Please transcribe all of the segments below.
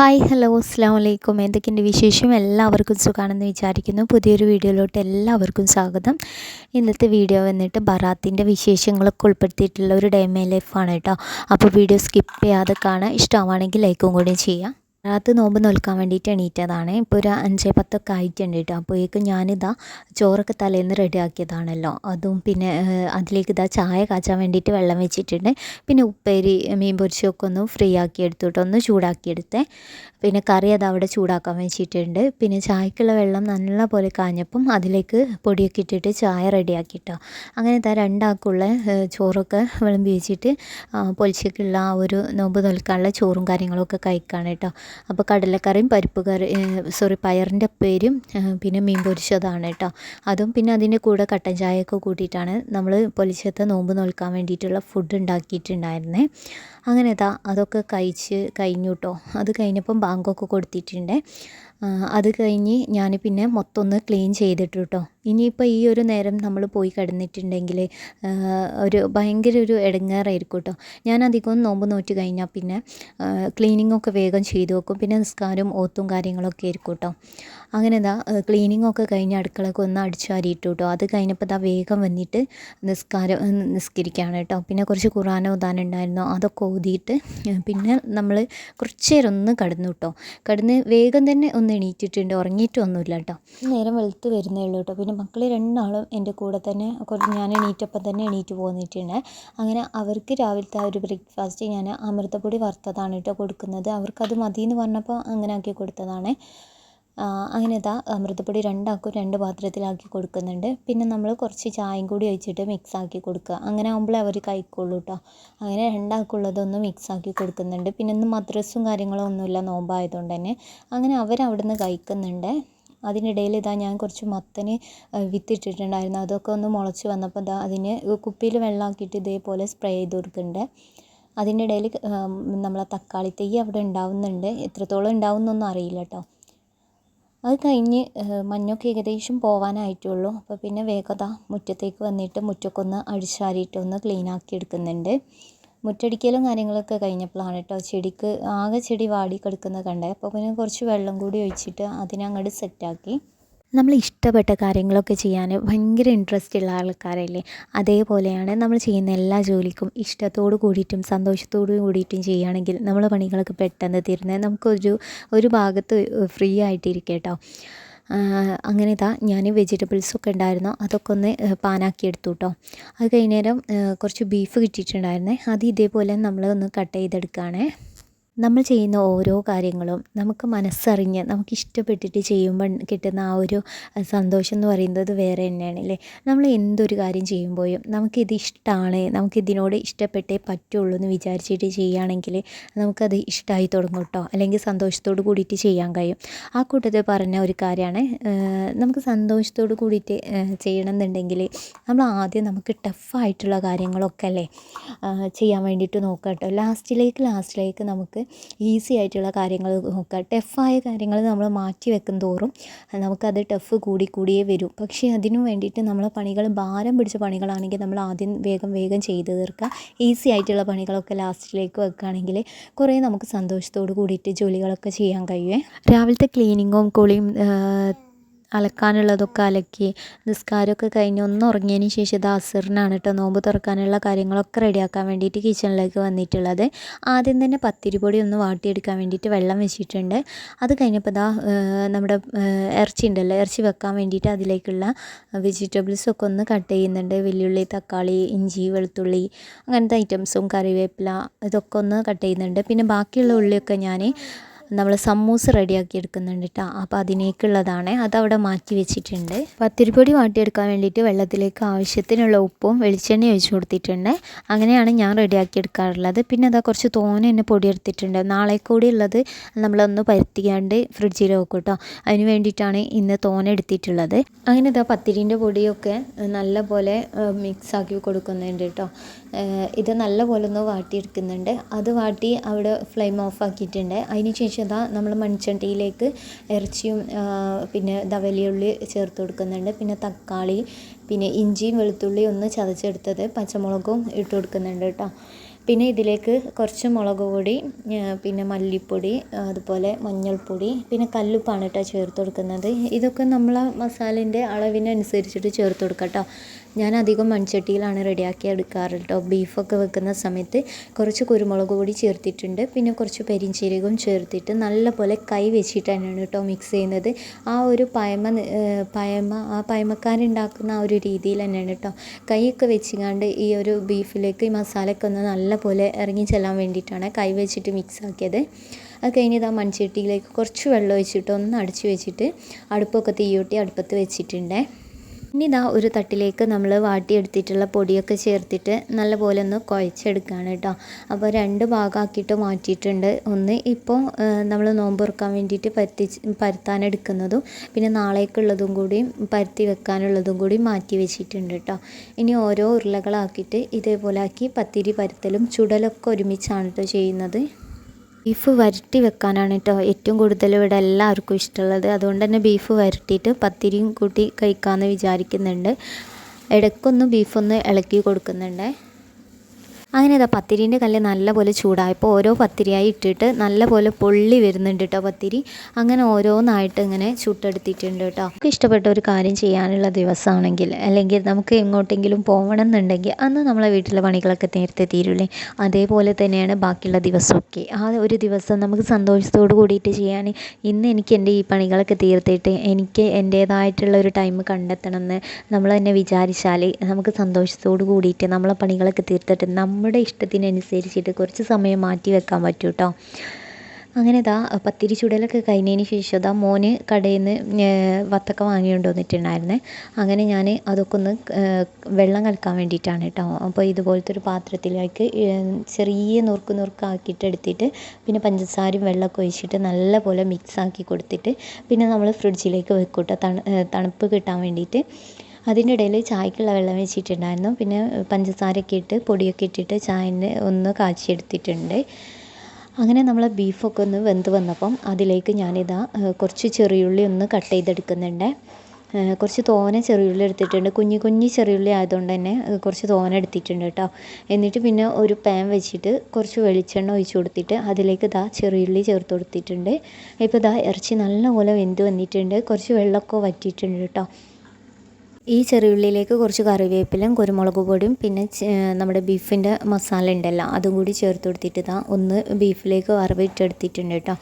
Hi hello അസ്സാം വലൈക്കും. എന്തൊക്കെയുണ്ട് വിശേഷം? എല്ലാവർക്കും സുഖമാണെന്ന് വിചാരിക്കുന്നു. പുതിയൊരു വീഡിയോയിലോട്ട് എല്ലാവർക്കും സ്വാഗതം. ഇന്നത്തെ വീഡിയോ വന്നിട്ട് ബറാത്തിൻ്റെ വിശേഷങ്ങളൊക്കെ ഉൾപ്പെടുത്തിയിട്ടുള്ള ഒരു ഡേ മൈ ലൈഫാണ് കേട്ടോ. അപ്പോൾ വീഡിയോ സ്കിപ്പ് ചെയ്യാതെ കാണാൻ ഇഷ്ടമാണെങ്കിൽ ലൈക്കും കൂടി ചെയ്യാം. ബറാത്ത് നോമ്പ് നോൽക്കാൻ വേണ്ടിയിട്ട് എണീറ്റതാണ്. ഇപ്പോൾ ഒരു 5:10 ആയിട്ടുണ്ട് കേട്ടോ. അപ്പോഴേക്കും ഞാനിതാ ചോറൊക്കെ തലേന്ന് റെഡിയാക്കിയതാണല്ലോ, അതും പിന്നെ അതിലേക്ക് ഇതാ ചായ കാച്ചാൻ വേണ്ടിയിട്ട് വെള്ളം വെച്ചിട്ടുണ്ട്. പിന്നെ ഉപ്പേരി മീൻ പൊരിച്ചൊക്കെ ഒന്ന് ഫ്രീ ആക്കി എടുത്തു കേട്ടോ, ഒന്ന് ചൂടാക്കിയെടുത്തേ. പിന്നെ കറി അത് അവിടെ ചൂടാക്കാൻ വെച്ചിട്ടുണ്ട്. പിന്നെ ചായക്കുള്ള വെള്ളം നല്ല പോലെ കാഞ്ഞപ്പം അതിലേക്ക് പൊടിയൊക്കെ ഇട്ടിട്ട് ചായ റെഡിയാക്കിട്ടോ. അങ്ങനെ ഇതാ രണ്ടാൾക്കുള്ള ചോറൊക്കെ വിളമ്പി വെച്ചിട്ട് പൊലിച്ചക്കുള്ള ആ ഒരു നോമ്പ് നോൽക്കാനുള്ള ചോറും കാര്യങ്ങളൊക്കെ കഴിക്കാണ് കേട്ടോ. അപ്പോൾ കടലക്കറിയും പയറിൻ്റെ ഉപ്പേരിയും പിന്നെ മീൻ പൊരിച്ചതാണ് കേട്ടോ. അതും പിന്നെ അതിൻ്റെ കൂടെ കട്ടൻ ചായയൊക്കെ കൂട്ടിയിട്ടാണ് നമ്മൾ പൊലിച്ചത്തെ നോമ്പ് നോൽക്കാൻ വേണ്ടിയിട്ടുള്ള ഫുഡ് ഉണ്ടാക്കിയിട്ടുണ്ടായിരുന്നേ. അങ്ങനെ അതൊക്കെ കഴിഞ്ഞു കേട്ടോ. അത് കഴിഞ്ഞപ്പം ബാങ്കൊക്കെ കൊടുത്തിട്ടുണ്ട്. അത് കഴിഞ്ഞ് ഞാൻ പിന്നെ മൊത്തം ഒന്ന് ക്ലീൻ ചെയ്തിട്ട് കേട്ടോ. ഇനിയിപ്പോൾ ഈ ഒരു നേരം നമ്മൾ പോയി കിടന്നിട്ടുണ്ടെങ്കിൽ ഭയങ്കര ഒരു ഇടങ്ങേറായിരിക്കും കേട്ടോ. ഞാൻ അധികം നോമ്പ് നോറ്റ് കഴിഞ്ഞാൽ പിന്നെ ക്ലീനിങ്ങൊക്കെ വേഗം ചെയ്തു വെക്കും. പിന്നെ നിസ്കാരം ഓത്തും കാര്യങ്ങളൊക്കെ ആയിരിക്കും കേട്ടോ. അങ്ങനെ ക്ലീനിങ്ങൊക്കെ കഴിഞ്ഞ് അടുക്കളയൊക്കെ ഒന്ന് അടിച്ചു വാരിയിട്ടു കേട്ടോ. അത് കഴിഞ്ഞപ്പോൾ വേഗം വന്നിട്ട് നിസ്കരിക്കുകയാണ് കേട്ടോ. പിന്നെ കുറച്ച് ഖുർആൻ ഓതാനുണ്ടായിരുന്നു, അതൊക്കെ ഓതിയിട്ട് പിന്നെ നമ്മൾ കുറച്ച് നേരം ഒന്ന് കിടന്നു കേട്ടോ. കിടന്ന് വേഗം തന്നെ ഒന്ന് എണീറ്റിട്ടുണ്ട്, ഉറങ്ങിയിട്ടൊന്നുമില്ല കേട്ടോ. നേരം വെളുത്ത് വരുന്നേ ഉള്ളൂ കേട്ടോ. പിന്നെ മക്കൾ രണ്ടാളും എൻ്റെ കൂടെ തന്നെ ഞാൻ എണീറ്റപ്പം തന്നെ എണീറ്റ് പോന്നിട്ടുണ്ട്. അങ്ങനെ അവർക്ക് രാവിലത്തെ ഒരു ബ്രേക്ക്ഫാസ്റ്റ് ഞാൻ അമൃതപ്പൊടി വറുത്തതാണ് കേട്ടോ കൊടുക്കുന്നത്. അവർക്കത് മതിയെന്ന് പറഞ്ഞപ്പോൾ അങ്ങനെ ആക്കി കൊടുത്തതാണ്. അങ്ങനെ അമൃതപ്പൊടി രണ്ടാൾക്കും 2 പാത്രത്തിലാക്കി കൊടുക്കുന്നുണ്ട്. പിന്നെ നമ്മൾ കുറച്ച് ചായയും കൂടി ഒഴിച്ചിട്ട് മിക്സാക്കി കൊടുക്കുക. അങ്ങനെ ആകുമ്പോഴേ അവർ കഴിക്കുള്ളൂ കേട്ടോ. അങ്ങനെ രണ്ടാൾക്കുള്ളതൊന്ന് മിക്സാക്കി കൊടുക്കുന്നുണ്ട്. പിന്നെ ഇന്ന് മദ്രസും കാര്യങ്ങളും ഒന്നുമില്ല നോമ്പായതുകൊണ്ട് തന്നെ. അങ്ങനെ അവരവിടുന്ന് കഴിക്കുന്നുണ്ട്. അതിനിടയിൽ ഞാൻ കുറച്ച് മത്തന് വിത്തിട്ടിട്ടുണ്ടായിരുന്നു, അതൊക്കെ ഒന്ന് മുളച്ച് വന്നപ്പോൾ അതിന് കുപ്പിയിൽ വെള്ളമാക്കിയിട്ട് ഇതേപോലെ സ്പ്രേ ചെയ്ത് കൊടുക്കുന്നുണ്ട്. അതിൻ്റെ ഇടയിൽ നമ്മളെ തക്കാളി തൈ അവിടെ ഉണ്ടാവുന്നുണ്ട്, എത്രത്തോളം ഉണ്ടാവുന്നൊന്നും അറിയില്ല കേട്ടോ. അത് കഴിഞ്ഞ് മഞ്ഞൊക്കെ ഏകദേശം പോകാനായിട്ടുള്ളൂ. അപ്പോൾ പിന്നെ വേഗത മുറ്റത്തേക്ക് വന്നിട്ട് മുറ്റമൊക്കെ ഒന്ന് അടിച്ചാരിയിട്ട് ഒന്ന് ക്ലീനാക്കി എടുക്കുന്നുണ്ട്. മുറ്റടിക്കലും കാര്യങ്ങളൊക്കെ കഴിഞ്ഞപ്പോഴാണ് കേട്ടോ ചെടിക്ക് ആകെ ചെടി വാടി കിടക്കുന്നത് കണ്ടേ. അപ്പോൾ പിന്നെ കുറച്ച് വെള്ളം കൂടി ഒഴിച്ചിട്ട് അതിനെ അങ്ങോട്ട് സെറ്റാക്കി. നമ്മൾ ഇഷ്ടപ്പെട്ട കാര്യങ്ങളൊക്കെ ചെയ്യാൻ ഭയങ്കര ഇൻട്രസ്റ്റ് ഉള്ള ആൾക്കാരല്ലേ, അതേപോലെയാണ് നമ്മൾ ചെയ്യുന്ന എല്ലാ ജോലിക്കും ഇഷ്ടത്തോട് കൂടിയിട്ടും സന്തോഷത്തോട് കൂടിയിട്ടും ചെയ്യുകയാണെങ്കിൽ നമ്മളെ പണികളൊക്കെ പെട്ടെന്ന് തീരുന്നത്. ഒരു ഭാഗത്ത് ഫ്രീ ആയിട്ടിരിക്കുക കേട്ടോ. അങ്ങനെ ഞാൻ വെജിറ്റബിൾസൊക്കെ ഉണ്ടായിരുന്നു, അതൊക്കെ ഒന്ന് പാനാക്കി എടുത്തു കേട്ടോ. അത് കഴിഞ്ഞേരം കുറച്ച് ബീഫ് കിട്ടിയിട്ടുണ്ടായിരുന്നേ, അത് ഇതേപോലെ നമ്മൾ ഒന്ന് കട്ട് ചെയ്തെടുക്കുകയാണേ. നമ്മൾ ചെയ്യുന്ന ഓരോ കാര്യങ്ങളും നമുക്ക് മനസ്സറിഞ്ഞ് നമുക്ക് ഇഷ്ടപ്പെട്ടിട്ട് ചെയ്യുമ്പോൾ കിട്ടുന്ന ആ ഒരു സന്തോഷം എന്ന് പറയുന്നത് വേറെ തന്നെയാണ് അല്ലേ. നമ്മൾ എന്തൊരു കാര്യം ചെയ്യുമ്പോഴും നമുക്കിത് ഇഷ്ടമാണ്, നമുക്കിതിനോട് ഇഷ്ടപ്പെട്ടേ പറ്റുള്ളൂ എന്ന് വിചാരിച്ചിട്ട് ചെയ്യുകയാണെങ്കിൽ നമുക്കത് ഇഷ്ടമായി തുടങ്ങും കേട്ടോ. അല്ലെങ്കിൽ സന്തോഷത്തോട് കൂടിയിട്ട് ചെയ്യാൻ കഴിയും. ആ കൂട്ടത്തിൽ പറഞ്ഞ ഒരു കാര്യമാണ്, നമുക്ക് സന്തോഷത്തോട് കൂടിയിട്ട് ചെയ്യണമെന്നുണ്ടെങ്കിൽ നമ്മൾ ആദ്യം നമുക്ക് ടഫായിട്ടുള്ള കാര്യങ്ങളൊക്കെ അല്ലേ ചെയ്യാൻ വേണ്ടിയിട്ട് നോക്കാം കേട്ടോ. ലാസ്റ്റിലേക്ക് നമുക്ക് ഈസി ആയിട്ടുള്ള കാര്യങ്ങൾ നോക്കുക. ടഫായ കാര്യങ്ങൾ നമ്മൾ മാറ്റി വെക്കും തോറും നമുക്കത് ടഫ് കൂടിയേ വരും. പക്ഷേ അതിനു വേണ്ടിയിട്ട് നമ്മളെ പണികൾ ഭാരം പിടിച്ച പണികളാണെങ്കിൽ നമ്മൾ ആദ്യം വേഗം ചെയ്ത് തീർക്കുക. ഈസി ആയിട്ടുള്ള പണികളൊക്കെ ലാസ്റ്റിലേക്ക് വെക്കുകയാണെങ്കിൽ കുറേ നമുക്ക് സന്തോഷത്തോട് കൂടിയിട്ട് ജോലികളൊക്കെ ചെയ്യാൻ കഴിയുമേ. രാവിലത്തെ ക്ലീനിങ്ങും കുളിയും അലക്കാനുള്ളതൊക്കെ അലക്കി നിസ്കാരമൊക്കെ കഴിഞ്ഞ് ഒന്ന് ഉറങ്ങിയതിന് ശേഷം അസറിനാണ് കേട്ടോ നോമ്പ് തുറക്കാനുള്ള കാര്യങ്ങളൊക്കെ റെഡിയാക്കാൻ വേണ്ടിയിട്ട് കിച്ചണിലേക്ക് വന്നിട്ടുള്ളത്. ആദ്യം തന്നെ പത്തിരി പൊടി ഒന്ന് വാട്ടിയെടുക്കാൻ വേണ്ടിയിട്ട് വെള്ളം വെച്ചിട്ടുണ്ട്. അത് കഴിഞ്ഞപ്പോൾ നമ്മുടെ ഇറച്ചി ഉണ്ടല്ലോ, ഇറച്ചി വെക്കാൻ വേണ്ടിയിട്ട് അതിലേക്കുള്ള വെജിറ്റബിൾസൊക്കെ ഒന്ന് കട്ട് ചെയ്യുന്നുണ്ട്. വെല്ലുള്ളി, തക്കാളി, ഇഞ്ചി, വെളുത്തുള്ളി അങ്ങനത്തെ ഐറ്റംസും കറിവേപ്പില ഇതൊക്കെ ഒന്ന് കട്ട് ചെയ്യുന്നുണ്ട്. പിന്നെ ബാക്കിയുള്ള ഉള്ളിയൊക്കെ ഞാൻ നമ്മൾ സമൂസ റെഡിയാക്കി എടുക്കുന്നുണ്ട് കേട്ടോ. അപ്പോൾ അതിനേക്കുള്ളതാണ്, അതവിടെ മാറ്റി വെച്ചിട്ടുണ്ട്. പത്തിരിപ്പൊടി വാട്ടിയെടുക്കാൻ വേണ്ടിയിട്ട് വെള്ളത്തിലേക്ക് ആവശ്യത്തിനുള്ള ഉപ്പും വെളിച്ചെണ്ണയും ഒഴിച്ച് കൊടുത്തിട്ടുണ്ട്. അങ്ങനെയാണ് ഞാൻ റെഡിയാക്കി എടുക്കാറുള്ളത്. പിന്നെ കുറച്ച് തോനെ തന്നെ പൊടി എടുത്തിട്ടുണ്ട്. നാളെ കൂടി ഉള്ളത് നമ്മളൊന്ന് പരത്തിക്കാണ്ട് ഫ്രിഡ്ജിൽ വെക്കും കേട്ടോ. അതിന് വേണ്ടിയിട്ടാണ് ഇന്ന് തോനെ എടുത്തിട്ടുള്ളത്. അങ്ങനെ പത്തിരിൻ്റെ പൊടിയൊക്കെ നല്ല പോലെ മിക്സാക്കി കൊടുക്കുന്നുണ്ട് കേട്ടോ. ഇത് നല്ല പോലെ ഒന്ന് വാട്ടിയെടുക്കുന്നുണ്ട്. അത് വാട്ടി അവിടെ ഫ്ലെയിം ഓഫ് ആക്കിയിട്ടുണ്ട്. അതിന് ശേഷം നമ്മൾ മൺചട്ടിയിലേക്ക് ഇറച്ചിയും പിന്നെ വലിയുള്ളി ചേർത്ത് കൊടുക്കുന്നുണ്ട്. പിന്നെ തക്കാളി, പിന്നെ ഇഞ്ചിയും വെളുത്തുള്ളിയും ഒന്ന് ചതച്ചെടുത്തത്, പച്ചമുളകും ഇട്ട് കൊടുക്കുന്നുണ്ട് കേട്ടോ. പിന്നെ ഇതിലേക്ക് കുറച്ച് മുളക് പൊടി, പിന്നെ മല്ലിപ്പൊടി, അതുപോലെ മഞ്ഞൾപ്പൊടി, പിന്നെ കല്ലുപ്പാണ് കേട്ടോ ചേർത്ത് കൊടുക്കുന്നത്. ഇതൊക്കെ നമ്മൾ മസാലേൻ്റെ അളവിനനുസരിച്ചിട്ട് ചേർത്ത് കൊടുക്കാം കേട്ടോ. ഞാൻ അധികം മൺചട്ടിയിലാണ് റെഡിയാക്കി എടുക്കാറ് കേട്ടോ. ബീഫൊക്കെ വെക്കുന്ന സമയത്ത് കുറച്ച് കുരുമുളക് പൊടി ചേർത്തിട്ടുണ്ട്, പിന്നെ കുറച്ച് പെരിഞ്ചീരകവും ചേർത്തിട്ട് നല്ലപോലെ കൈ വെച്ചിട്ട് തന്നെയാണ് കേട്ടോ മിക്സ് ചെയ്യുന്നത്. ആ ഒരു പയമക്കാരുണ്ടാക്കുന്ന ആ ഒരു രീതിയിൽ തന്നെയാണ് കേട്ടോ. കൈയൊക്കെ വെച്ചുകൊണ്ട് ഈ ഒരു ബീഫിലേക്ക് ഈ മസാലയൊക്കെ ഒന്ന് നല്ലപോലെ ഇറങ്ങി ചെല്ലാൻ വേണ്ടിയിട്ടാണ് കൈ വെച്ചിട്ട് മിക്സ് ആക്കിയത്. അത് കഴിഞ്ഞ് ഇതാ മൺചട്ടിയിലേക്ക് കുറച്ച് വെള്ളം ഒഴിച്ചിട്ട് ഒന്ന് അടച്ച് വെച്ചിട്ട് അടുപ്പൊക്കെ തീയൂട്ടി അടുപ്പത്ത് വെച്ചിട്ടുണ്ട്. ഇനി ഇതാ ഒരു തട്ടിലേക്ക് നമ്മൾ വാട്ടിയെടുത്തിട്ടുള്ള പൊടിയൊക്കെ ചേർത്തിട്ട് നല്ലപോലെ ഒന്ന് കുഴച്ചെടുക്കുകയാണ് കേട്ടോ. അപ്പോൾ 2 ഭാഗമാക്കിയിട്ട് മാറ്റിയിട്ടുണ്ട്. ഒന്ന് ഇപ്പോൾ നമ്മൾ നോമ്പ് തുറക്കാൻ വേണ്ടിയിട്ട് പരത്താനെടുക്കുന്നതും പിന്നെ നാളേക്കുള്ളതും കൂടി പരത്തി വെക്കാനുള്ളതും കൂടി മാറ്റി വെച്ചിട്ടുണ്ട് കേട്ടോ. ഇനി ഓരോ ഉരുളകളാക്കിയിട്ട് ഇതേപോലെ ആക്കി പത്തിരി പരത്തലും ചുടലൊക്കെ ഒരുമിച്ചാണ് കേട്ടോ ചെയ്യുന്നത്. ബീഫ് വരട്ടി വെക്കാനാണ് കേട്ടോ ഏറ്റവും കൂടുതൽ ഇവിടെ എല്ലാവർക്കും ഇഷ്ടമുള്ളത്. അതുകൊണ്ട് തന്നെ ബീഫ് വരട്ടിയിട്ട് പത്തിരിയും കൂട്ടി കഴിക്കാമെന്ന് വിചാരിക്കുന്നുണ്ട്. ഇടയ്ക്കൊന്ന് ബീഫൊന്ന് ഇളക്കി കൊടുക്കുന്നുണ്ട്. അങ്ങനെ ഇതാ പത്തിരീൻ്റെ കല്ല് നല്ലപോലെ ചൂടായപ്പോൾ ഓരോ പത്തിരിയായി ഇട്ടിട്ട് നല്ലപോലെ പൊള്ളി വരുന്നുണ്ട് കേട്ടോ പത്തിരി. അങ്ങനെ ഓരോന്നായിട്ട് ഇങ്ങനെ ചുട്ടെടുത്തിട്ടുണ്ട് കേട്ടോ. നമുക്ക് ഇഷ്ടപ്പെട്ട ഒരു കാര്യം ചെയ്യാനുള്ള ദിവസമാണെങ്കിൽ അല്ലെങ്കിൽ നമുക്ക് എങ്ങോട്ടെങ്കിലും പോകണം എന്നുണ്ടെങ്കിൽ അന്ന് നമ്മളെ വീട്ടിലെ പണികളൊക്കെ നേരത്തെ തീരൂലേ, അതേപോലെ തന്നെയാണ് ബാക്കിയുള്ള ദിവസമൊക്കെ. ആ ഒരു ദിവസം നമുക്ക് സന്തോഷത്തോട് കൂടിയിട്ട് ചെയ്യാൻ ഇന്ന് എനിക്ക് എൻ്റെ ഈ പണികളൊക്കെ തീർത്തിട്ട് എനിക്ക് എൻ്റേതായിട്ടുള്ള ഒരു ടൈം കണ്ടെത്തണമെന്ന് നമ്മൾ തന്നെ വിചാരിച്ചാൽ നമുക്ക് സന്തോഷത്തോട് കൂടിയിട്ട് നമ്മളെ പണികളൊക്കെ തീർത്തിട്ട് നമ്മുടെ ഇഷ്ടത്തിനനുസരിച്ചിട്ട് കുറച്ച് സമയം മാറ്റി വെക്കാൻ പറ്റും കേട്ടോ. അങ്ങനെ ഇതാ പത്തിരി ചുടലൊക്കെ കഴിഞ്ഞതിന് ശേഷം ഇതാ മോന് കടയിൽ നിന്ന് വത്തക്ക വാങ്ങിക്കൊണ്ട് വന്നിട്ടുണ്ടായിരുന്നേ. അങ്ങനെ ഞാൻ അതൊക്കെ ഒന്ന് വെള്ളം കലക്കാൻ വേണ്ടിയിട്ടാണ് കേട്ടോ. അപ്പോൾ ഇതുപോലത്തെ ഒരു പാത്രത്തിലേക്ക് ചെറിയ നുറുക്കാക്കിയിട്ട് എടുത്തിട്ട് പിന്നെ പഞ്ചസാരയും വെള്ളമൊക്കെ ഒഴിച്ചിട്ട് നല്ലപോലെ മിക്സ് ആക്കി കൊടുത്തിട്ട് പിന്നെ നമ്മൾ ഫ്രിഡ്ജിലേക്ക് വെക്കും കേട്ടോ, തണുപ്പ് കിട്ടാൻ വേണ്ടിയിട്ട്. അതിൻ്റെ ഇടയിൽ ചായക്കുള്ള വെള്ളം വെച്ചിട്ടുണ്ടായിരുന്നു. പിന്നെ പഞ്ചസാരയൊക്കെ ഇട്ട് പൊടിയൊക്കെ ഇട്ടിട്ട് ചായനെ ഒന്ന് കാച്ചിയെടുത്തിട്ടുണ്ട്. അങ്ങനെ നമ്മൾ ബീഫൊക്കെ ഒന്ന് വെന്ത് വന്നപ്പം അതിലേക്ക് ഞാനിതാ കുറച്ച് ചെറിയുള്ളി ഒന്ന് കട്ട് ചെയ്തെടുക്കുന്നുണ്ട്. കുറച്ച് തോനെ ചെറിയുള്ളി എടുത്തിട്ടുണ്ട്. കുഞ്ഞി ചെറിയുള്ളി ആയതുകൊണ്ട് തന്നെ കുറച്ച് തോനെ എടുത്തിട്ടുണ്ട് കേട്ടോ. എന്നിട്ട് പിന്നെ ഒരു പാൻ വെച്ചിട്ട് കുറച്ച് വെളിച്ചെണ്ണ ഒഴിച്ച് കൊടുത്തിട്ട് അതിലേക്ക് ഇതാ ചെറിയുള്ളി ചേർത്ത് കൊടുത്തിട്ടുണ്ട്. ഇപ്പോൾ ഇതാ ഇറച്ചി നല്ലപോലെ വെന്ത് വന്നിട്ടുണ്ട്. കുറച്ച് വെള്ളമൊക്കെ വറ്റിയിട്ടുണ്ട് കേട്ടോ. ഈ ചെറിയുള്ളിയിലേക്ക് കുറച്ച് കറിവേപ്പിലയും കുരുമുളക് പൊടിയും പിന്നെ നമ്മുടെ ബീഫിൻ്റെ മസാല ഉണ്ടല്ലോ അതും കൂടി ചേർത്ത് കൊടുത്തിട്ട് ഇതാ ഒന്ന് ബീഫിലേക്ക് വറവിട്ടെടുത്തിട്ടുണ്ട് കേട്ടോ.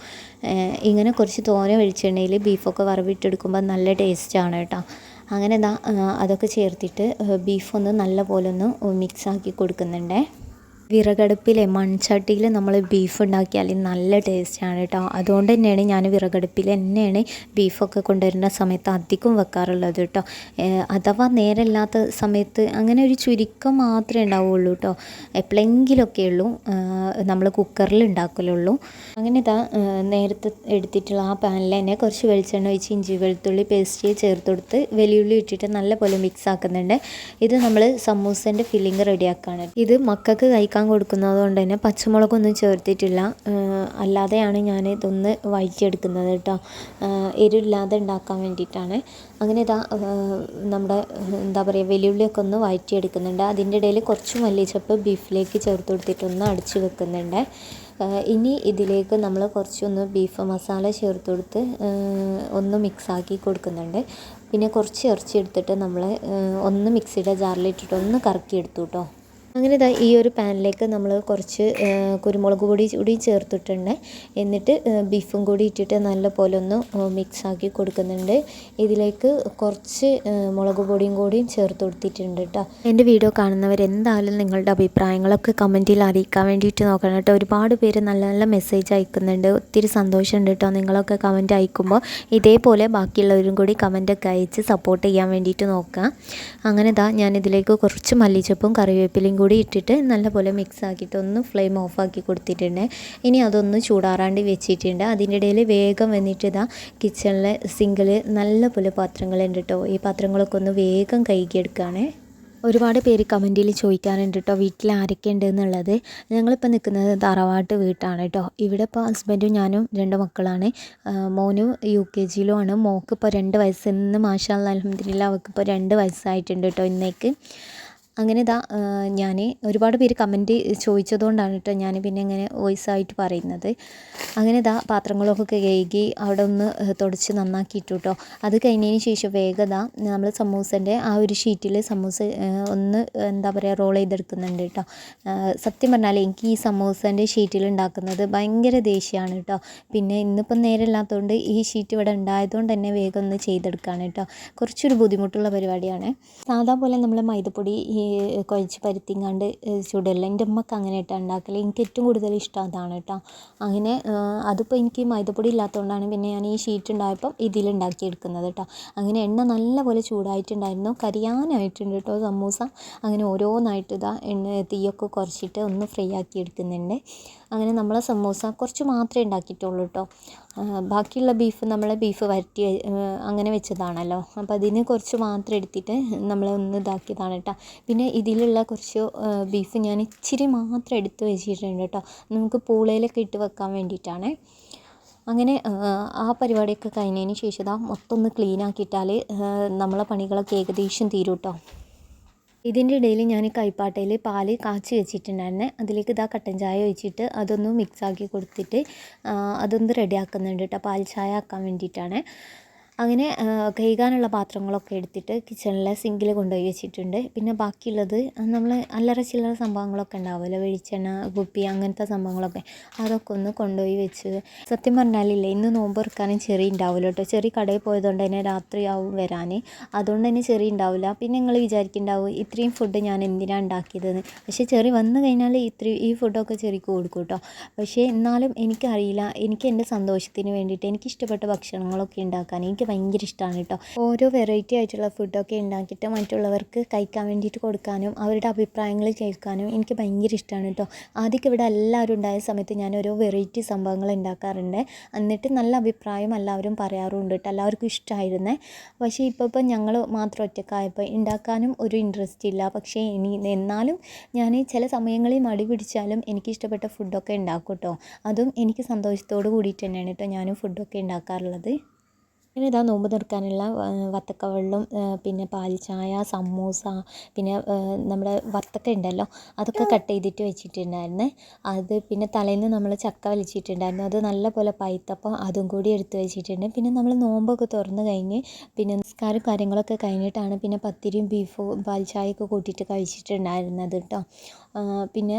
ഇങ്ങനെ കുറച്ച് തോനെ വെളിച്ചെണ്ണയിൽ ബീഫൊക്കെ വറവിട്ടെടുക്കുമ്പോൾ നല്ല ടേസ്റ്റാണ് കേട്ടോ. അങ്ങനെ ഇതാ അതൊക്കെ ചേർത്തിട്ട് ബീഫൊന്ന് നല്ല പോലെ ഒന്ന് മിക്സാക്കി കൊടുക്കുന്നുണ്ടേ. വിറകടുപ്പിലെ മൺചട്ടിയിൽ നമ്മൾ ബീഫ് ഉണ്ടാക്കിയാൽ നല്ല ടേസ്റ്റാണ് കേട്ടോ. അതുകൊണ്ട് തന്നെയാണ് ഞാൻ വിറകടുപ്പിൽ തന്നെയാണ് ബീഫൊക്കെ കൊണ്ടുവരുന്ന സമയത്ത് അധികം വെക്കാറുള്ളത് കേട്ടോ. അഥവാ നേരമില്ലാത്ത സമയത്ത് അങ്ങനെ ഒരു ചുരുക്കം മാത്രമേ ഉണ്ടാവുള്ളൂ കേട്ടോ. എപ്പോഴെങ്കിലുമൊക്കെ ഉള്ളൂ നമ്മൾ കുക്കറിൽ ഉണ്ടാക്കലുള്ളൂ. അങ്ങനെ ഇതാ നേരത്തെ എടുത്തിട്ടുള്ള ആ പാനിൽ തന്നെ കുറച്ച് വെളിച്ചെണ്ണ ഒഴിച്ച് ഇഞ്ചി വെളുത്തുള്ളി പേസ്റ്റ് ചേർത്ത് കൊടുത്ത് വെല്ലുള്ളി ഇട്ടിട്ട് നല്ലപോലെ മിക്സ് ആക്കുന്നുണ്ട്. ഇത് നമ്മൾ സമൂസേൻ്റെ ഫില്ലിങ് റെഡിയാക്കാണ്. ഇത് മക്കൾക്ക് കഴിക്കാൻ കൊടുക്കുന്നത് കൊണ്ട് തന്നെ പച്ചമുളകൊന്നും ചേർത്തിട്ടില്ല. അല്ലാതെയാണ് ഞാൻ ഇതൊന്ന് വഴറ്റിയെടുക്കുന്നത് കേട്ടോ. എരിവില്ലാതെ ഉണ്ടാക്കാൻ വേണ്ടിയിട്ടാണ്. അങ്ങനെ ഇതാ നമ്മുടെ എന്താ പറയുക വെല്ലുള്ളിയൊക്കെ ഒന്ന് വഴറ്റിയെടുക്കുന്നുണ്ട്. അതിൻ്റെ ഇടയിൽ കുറച്ച് മല്ലിച്ചപ്പ് ബീഫിലേക്ക് ചേർത്ത് കൊടുത്തിട്ടൊന്ന് അടച്ച് വെക്കുന്നുണ്ട്. ഇനി ഇതിലേക്ക് നമ്മൾ കുറച്ചൊന്ന് ബീഫ് മസാല ചേർത്ത് കൊടുത്ത് ഒന്ന് മിക്സാക്കി കൊടുക്കുന്നുണ്ട്. പിന്നെ കുറച്ച് ഇറച്ചി എടുത്തിട്ട് നമ്മൾ ഒന്ന് മിക്സിയുടെ ജാറിലിട്ടിട്ട് ഒന്ന് കറക്കിയെടുത്തു കേട്ടോ. അങ്ങനെ ഇതാ ഈ ഒരു പാനിലേക്ക് നമ്മൾ കുറച്ച് കുരുമുളക് പൊടി കൂടി ചേർത്തിട്ടുണ്ട്. എന്നിട്ട് ബീഫും കൂടി ഇട്ടിട്ട് നല്ല പോലെ ഒന്ന് മിക്സാക്കി കൊടുക്കുന്നുണ്ട്. ഇതിലേക്ക് കുറച്ച് മുളക് പൊടിയും കൂടിയും ചേർത്ത് കൊടുത്തിട്ടുണ്ട് കേട്ടോ. എൻ്റെ വീഡിയോ കാണുന്നവർ എന്തായാലും നിങ്ങളുടെ അഭിപ്രായങ്ങളൊക്കെ കമൻറ്റിൽ അറിയിക്കാൻ വേണ്ടിയിട്ട് നോക്കണം കേട്ടോ. ഒരുപാട് പേര് നല്ല നല്ല മെസ്സേജ് അയക്കുന്നുണ്ട്. ഒത്തിരി സന്തോഷമുണ്ട് കേട്ടോ നിങ്ങളൊക്കെ കമൻറ്റ് അയക്കുമ്പോൾ. ഇതേപോലെ ബാക്കിയുള്ളവരും കൂടി കമൻറ്റൊക്കെ അയച്ച് സപ്പോർട്ട് ചെയ്യാൻ വേണ്ടിയിട്ട് നോക്കാം. അങ്ങനെ ഇതാ ഞാനിതിലേക്ക് കുറച്ച് മല്ലിച്ചപ്പും കറിവേപ്പിലയും കൂടി ഇട്ടിട്ട് നല്ലപോലെ മിക്സ് ആക്കിയിട്ട് ഒന്ന് ഫ്ലെയിം ഓഫാക്കി കൊടുത്തിട്ടുണ്ട്. ഇനി അതൊന്ന് ചൂടാറാണ്ട് വെച്ചിട്ടുണ്ട്. അതിൻ്റെ ഇടയിൽ വേഗം വന്നിട്ട് ഇതാ കിച്ചണിലെ സിങ്കിൽ നല്ലപോലെ പാത്രങ്ങളുണ്ട് കേട്ടോ. ഈ പാത്രങ്ങളൊക്കെ ഒന്ന് വേഗം കഴുകിയെടുക്കുകയാണ്. ഒരുപാട് പേര് കമൻറ്റിൽ ചോദിക്കാറുണ്ട് കേട്ടോ വീട്ടിൽ ആരൊക്കെ ഉണ്ട് എന്നുള്ളത്. ഞങ്ങളിപ്പോൾ നിൽക്കുന്നത് തറവാട്ട് വീട്ടാണ് കേട്ടോ. ഇവിടെ ഇപ്പോൾ ഹസ്ബൻഡും ഞാനും 2 മക്കളാണ്. മോന് UKGയിലുമാണ്. മോൾക്ക് ഇപ്പോൾ 2 വയസ്സ്. ഇന്ന് മാഷാ അല്ലാഹ് അൽഹംദുലില്ലാഹ് അവൾക്ക് ഇപ്പോൾ 2 വയസ്സായിട്ടുണ്ട് കേട്ടോ ഇന്നേക്ക്. അങ്ങനെ ഇതാ ഞാൻ ഒരുപാട് പേര് കമൻറ്റ് ചോദിച്ചതുകൊണ്ടാണ് കേട്ടോ ഞാൻ പിന്നെ ഇങ്ങനെ വോയിസ് ആയിട്ട് പറയുന്നത്. അങ്ങനെ ഇതാ പാത്രങ്ങളൊക്കെ കഴുകി അവിടെ ഒന്ന് തുടച്ച് നന്നാക്കിയിട്ടു കേട്ടോ. അത് കഴിഞ്ഞതിന് ശേഷം വേഗത നമ്മൾ സമൂസൻ്റെ ആ ഒരു ഷീറ്റിൽ സമൂസ ഒന്ന് എന്താ പറയുക റോൾ ചെയ്തെടുക്കുന്നുണ്ട് കേട്ടോ. സത്യം പറഞ്ഞാൽ എനിക്ക് ഈ സമൂസൻ്റെ ഷീറ്റിൽ ഉണ്ടാക്കുന്നത് ഭയങ്കര ദേഷ്യമാണ് കേട്ടോ. പിന്നെ ഇന്നിപ്പം നേരമില്ലാത്തതുകൊണ്ട് ഈ ഷീറ്റ് ഇവിടെ ഉണ്ടായതുകൊണ്ട് തന്നെ വേഗം ഒന്ന് ചെയ്തെടുക്കുകയാണ് കേട്ടോ. കുറച്ചൊരു ബുദ്ധിമുട്ടുള്ള പരിപാടിയാണ്. സാധാ പോലെ നമ്മൾ മൈദപ്പൊടി കുഴച്ച് പരുത്തിങ്ങാണ്ട് ചുടല്ല. എൻ്റെ അമ്മക്ക് അങ്ങനെ ഇട്ടാണ് ഉണ്ടാക്കൽ. എനിക്ക് ഏറ്റവും കൂടുതൽ ഇഷ്ടം അതാണ് കേട്ടോ. അങ്ങനെ അതിപ്പോൾ എനിക്ക് മൈദപ്പൊടി ഇല്ലാത്തതുകൊണ്ടാണ് പിന്നെ ഞാൻ ഈ ഷീറ്റ് ഉണ്ടായപ്പം ഇതിലുണ്ടാക്കിയെടുക്കുന്നത് കേട്ടോ. അങ്ങനെ എണ്ണ നല്ലപോലെ ചൂടായിട്ടുണ്ടായിരുന്നു, കരിയാനായിട്ടുണ്ട് കേട്ടോ സമൂസ. അങ്ങനെ ഓരോന്നായിട്ട് ഇതാ തീയൊക്കെ കുറച്ചിട്ട് ഒന്ന് ഫ്രൈ ആക്കി എടുക്കുന്നുണ്ട്. അങ്ങനെ നമ്മളെ സമൂസ കുറച്ച് മാത്രമേ ഉണ്ടാക്കിയിട്ടുള്ളൂ കേട്ടോ. ബാക്കിയുള്ള ബീഫ് വരട്ടി അങ്ങനെ വെച്ചതാണല്ലോ, അപ്പോൾ അതിന് കുറച്ച് മാത്രം എടുത്തിട്ട് നമ്മളൊന്ന് ഇതാക്കിയതാണ് കേട്ടോ. പിന്നെ ഇതിലുള്ള കുറച്ച് ബീഫ് ഞാൻ ഇച്ചിരി മാത്രം എടുത്ത് വെച്ചിട്ടുണ്ട് കേട്ടോ, നമുക്ക് പൂളയിലൊക്കെ ഇട്ട് വെക്കാൻ വേണ്ടിയിട്ടാണ്. അങ്ങനെ ആ പരിപാടിയൊക്കെ കഴിഞ്ഞതിന് ശേഷം ഇതാ മൊത്തം ഒന്ന് ക്ലീൻ ആക്കിയിട്ടാൽ നമ്മളെ പണികളൊക്കെ ഏകദേശം തീരും കേട്ടോ. ഇതിൻ്റെ ഇടയിൽ ഞാൻ കൈപ്പാട്ടയിൽ പാല് കാച്ചി വെച്ചിട്ടുണ്ടായിരുന്നെ, അതിലേക്ക് ഇതാ കട്ടൻ ചായ ഒഴിച്ചിട്ട് അതൊന്ന് മിക്സാക്കി കൊടുത്തിട്ട് അതൊന്ന് റെഡിയാക്കുന്നുണ്ട് കേട്ടോ, പാൽ ചായ ആക്കാൻ വേണ്ടിയിട്ടാണ്. അങ്ങനെ കഴുകാനുള്ള പാത്രങ്ങളൊക്കെ എടുത്തിട്ട് കിച്ചണിലെ സിങ്കിൽ കൊണ്ടുപോയി വെച്ചിട്ടുണ്ട്. പിന്നെ ബാക്കിയുള്ളത് നമ്മൾ അല്ലറ ചില്ലറ സംഭവങ്ങളൊക്കെ ഉണ്ടാവുമല്ലോ, വെളിച്ചെണ്ണ കുപ്പി അങ്ങനത്തെ സംഭവങ്ങളൊക്കെ, അതൊക്കെ ഒന്ന് കൊണ്ടുപോയി വെച്ച്. സത്യം പറഞ്ഞാലില്ലേ ഇന്ന് നോമ്പ് തുറക്കാനും ചെറിയ ഉണ്ടാവില്ല കേട്ടോ. ചെറിയ കടയിൽ പോയതുകൊണ്ട് തന്നെ രാത്രിയാവും വരാൻ, അതുകൊണ്ട് തന്നെ ചെറിയ ഉണ്ടാവില്ല. പിന്നെ നിങ്ങൾ വിചാരിക്കുന്നുണ്ടാവും ഇത്രയും ഫുഡ് ഞാൻ എന്തിനാണ് ഉണ്ടാക്കിയതെന്ന്. പക്ഷേ ചെറിയ വന്നു കഴിഞ്ഞാൽ ഈ ഫുഡൊക്കെ ചെറിക്ക് കൊടുക്കും കേട്ടോ. പക്ഷേ എന്നാലും എനിക്കറിയില്ല, എനിക്ക് എൻ്റെ സന്തോഷത്തിന് വേണ്ടിയിട്ട് എനിക്കിഷ്ടപ്പെട്ട ഭക്ഷണങ്ങളൊക്കെ ഉണ്ടാക്കാൻ എനിക്ക് ഭയങ്കര ഇഷ്ടമാണ് കേട്ടോ. ഓരോ വെറൈറ്റി ആയിട്ടുള്ള ഫുഡൊക്കെ ഉണ്ടാക്കിയിട്ട് മറ്റുള്ളവർക്ക് കഴിക്കാൻ വേണ്ടിയിട്ട് കൊടുക്കാനും അവരുടെ അഭിപ്രായങ്ങൾ കേൾക്കാനും എനിക്ക് ഭയങ്കര ഇഷ്ടമാണ് കേട്ടോ. ആദ്യമൊക്കെ ഇവിടെ എല്ലാവരും ഉണ്ടായ സമയത്ത് ഞാൻ ഓരോ വെറൈറ്റി സംഭവങ്ങൾ ഉണ്ടാക്കാറുണ്ട്, എന്നിട്ട് നല്ല അഭിപ്രായം എല്ലാവരും പറയാറുണ്ട് കേട്ടോ, എല്ലാവർക്കും ഇഷ്ടമായിരുന്നേ. പക്ഷേ ഇപ്പോൾ ഞങ്ങൾ മാത്രം ഒറ്റക്കായപ്പോൾ ഉണ്ടാക്കാനും ഒരു ഇൻട്രസ്റ്റ് ഇല്ല. പക്ഷേ എന്നാലും ഞാൻ ചില സമയങ്ങളിൽ മടി പിടിച്ചാലും എനിക്കിഷ്ടപ്പെട്ട ഫുഡൊക്കെ ഉണ്ടാക്കും കേട്ടോ. അതും എനിക്ക് സന്തോഷത്തോട് കൂടിയിട്ട് തന്നെയാണ് കേട്ടോ ഞാനും ഫുഡൊക്കെ ഉണ്ടാക്കാറുള്ളത്. പിന്നെ ഇതാ നോമ്പ് തുറക്കാനുള്ള വത്തക്ക വെള്ളം, പിന്നെ പാൽ ചായ, സമൂസ, പിന്നെ നമ്മുടെ വത്തക്ക ഉണ്ടല്ലോ അതൊക്കെ കട്ട് ചെയ്തിട്ട് വെച്ചിട്ടുണ്ടായിരുന്നു. അത് പിന്നെ തലേന്ന് നമ്മൾ ചക്ക വലിച്ചിട്ടുണ്ടായിരുന്നു, അത് നല്ല പോലെ പഴുത്തപ്പോൾ അതും കൂടി എടുത്ത് വെച്ചിട്ടുണ്ട്. പിന്നെ നമ്മൾ നോമ്പൊക്കെ തുറന്ന് കഴിഞ്ഞ് പിന്നെ നിസ്കാരം കാര്യങ്ങളൊക്കെ കഴിഞ്ഞിട്ടാണ് പിന്നെ പത്തിരിയും ബീഫും പാൽ ചായയൊക്കെ കൂട്ടിയിട്ട് കഴിച്ചിട്ടുണ്ടായിരുന്നത് കേട്ടോ. പിന്നെ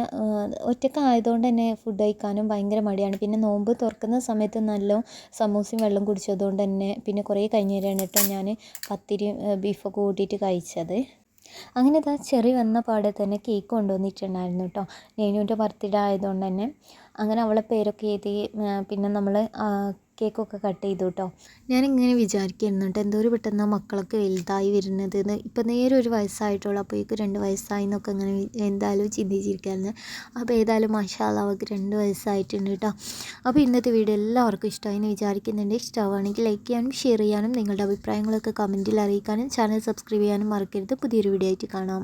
ഒറ്റയ്ക്ക് ആയതുകൊണ്ട് തന്നെ ഫുഡ് കഴിക്കാനും ഭയങ്കര മടിയാണ്. പിന്നെ നോമ്പ് തുറക്കുന്ന സമയത്ത് നല്ല സമൂസയും വെള്ളം കുടിച്ചതുകൊണ്ട് തന്നെ പിന്നെ കുറേ കഴിഞ്ഞേരാണ് കേട്ടോ ഞാൻ പത്തിരിയും ബീഫൊക്കെ കൂട്ടിയിട്ട് കഴിച്ചത്. അങ്ങനെ ഇതാ ചെറി വന്ന പാടെ തന്നെ കേക്ക് കൊണ്ടുവന്നിട്ടുണ്ടായിരുന്നു കേട്ടോ. നേനുവിൻ്റെ ബർത്ത്ഡേ ആയതുകൊണ്ട് തന്നെ അങ്ങനെ അവളെ പേരൊക്കെ എഴുതി പിന്നെ നമ്മൾ കേക്കൊക്കെ കട്ട് ചെയ്തു കേട്ടോ. ഞാനിങ്ങനെ വിചാരിക്കുമായിരുന്നു കേട്ടോ, എന്തോ ഒരു പെട്ടെന്ന് മക്കളൊക്കെ വലുതായി വരുന്നത് എന്ന്. ഇപ്പം നേരെ ഒരു വയസ്സായിട്ടുള്ളൂ, അപ്പോഴേക്കും 2 വയസ്സായി എന്നൊക്കെ അങ്ങനെ എന്തായാലും ചിന്തിച്ചിരിക്കായിരുന്നു. അപ്പോൾ ഏതായാലും മാഷാ അല്ലാഹ് അവൾക്ക് 2 വയസ്സായിട്ടുണ്ട് കേട്ടോ. അപ്പോൾ ഇന്നത്തെ വീഡിയോ എല്ലാവർക്കും ഇഷ്ടമായി എന്ന് വിചാരിക്കുന്നുണ്ട്. ഇഷ്ടമാണെങ്കിൽ ലൈക്ക് ചെയ്യാനും ഷെയർ ചെയ്യാനും നിങ്ങളുടെ അഭിപ്രായങ്ങളൊക്കെ കമൻറ്റിൽ അറിയിക്കാനും ചാനൽ സബ്സ്ക്രൈബ് ചെയ്യാനും മറക്കരുത്. പുതിയൊരു വീഡിയോ ആയിട്ട് കാണാം.